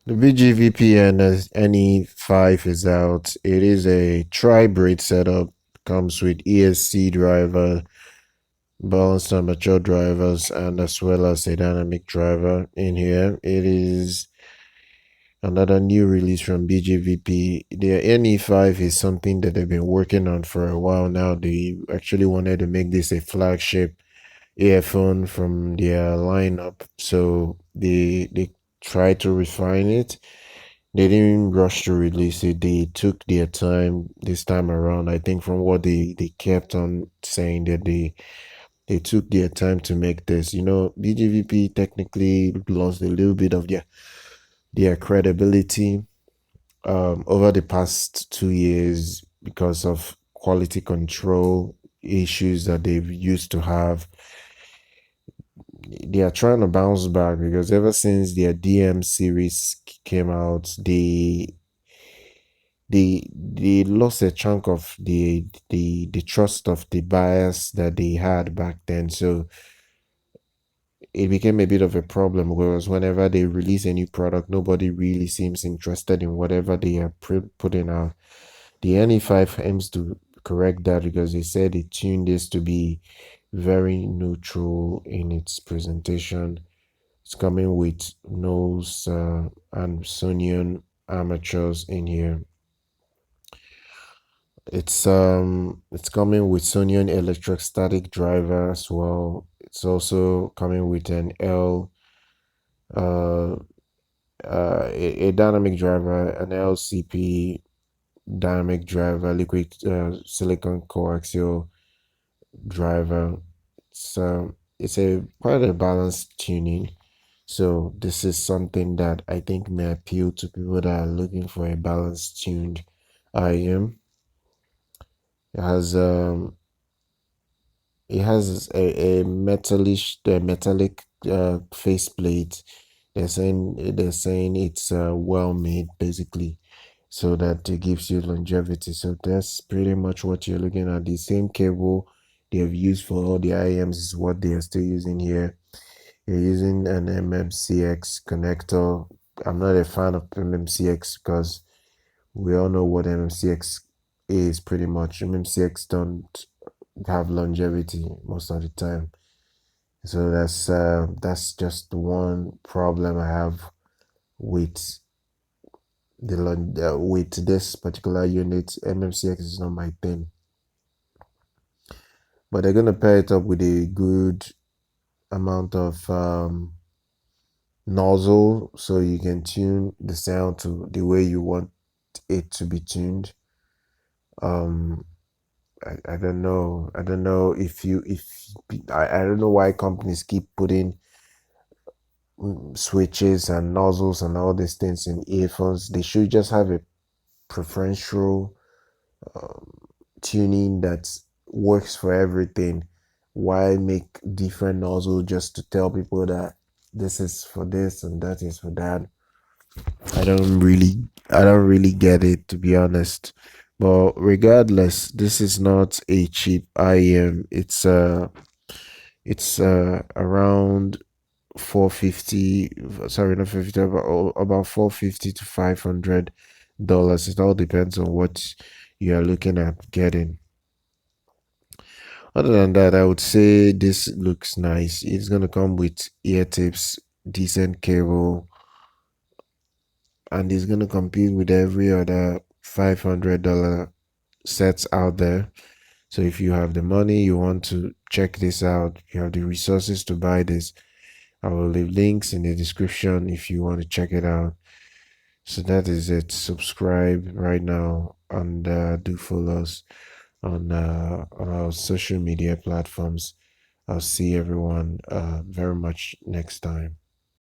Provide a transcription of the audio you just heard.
The BGVP NE5 is out. It is a Tribrid setup. Comes with EST driver, balanced and mature drivers, and as well as a dynamic driver in here. It is another new release from BGVP. The NE5 is something that they've been working on for a while now. They actually wanted to make this a flagship earphone from their lineup, so they tried to refine it. They didn't rush to release it. They took their time this time around. I think from what they kept on saying that they took their time to make this. You know, BGVP technically lost a little bit of their credibility over the past 2 years because of quality control issues that they've used to have. They are trying to bounce back because ever since their DM series came out, they lost a chunk of the trust of the buyers that they had back then. So it became a bit of a problem because whenever they release a new product, nobody really seems interested in whatever they are putting out. The NE5 aims to correct that because they said it tuned this to be very neutral in its presentation. It's coming with nose and Sonian amateurs in here. It's coming with Sonian electrostatic driver as well. It's also coming with an a dynamic driver, an LCP dynamic driver, liquid silicon coaxial driver. It's a quite a balanced tuning. So this is something that I think may appeal to people that are looking for a balanced tuned IEM. It has a metallic faceplate. They're saying it's well made basically, so that it gives you longevity. So that's pretty much what you're looking at. The same cable they have used for all the IEMs is what they are still using here. You're using an MMCX connector. I'm not a fan of MMCX because we all know what MMCX is pretty much. MMCX don't have longevity most of the time. So that's just one problem I have with with this particular unit. MMCX is not my thing. But they're gonna pair it up with a good amount of nozzle so you can tune the sound to the way you want it to be tuned. I don't know. I don't know if I don't know why companies keep putting switches and nozzles and all these things in earphones. They should just have a preferential tuning that works for everything. Why make different nozzle just to tell people that this is for this and that is for that? I don't really get it, to be honest. But regardless, this is not a cheap IEM. It's around 450, sorry, not 50, about 450 to $500. It all depends on what you are looking at getting. Other than that, I would say this looks nice. It's gonna come with ear tips, decent cable, and it's gonna compete with every other $500 sets out there. So if you have the money, you want to check this out, you have the resources to buy this, I will leave links in the description if you want to check it out. So that is it. Subscribe right now and do follow us on our social media platforms. I'll see everyone very much next time.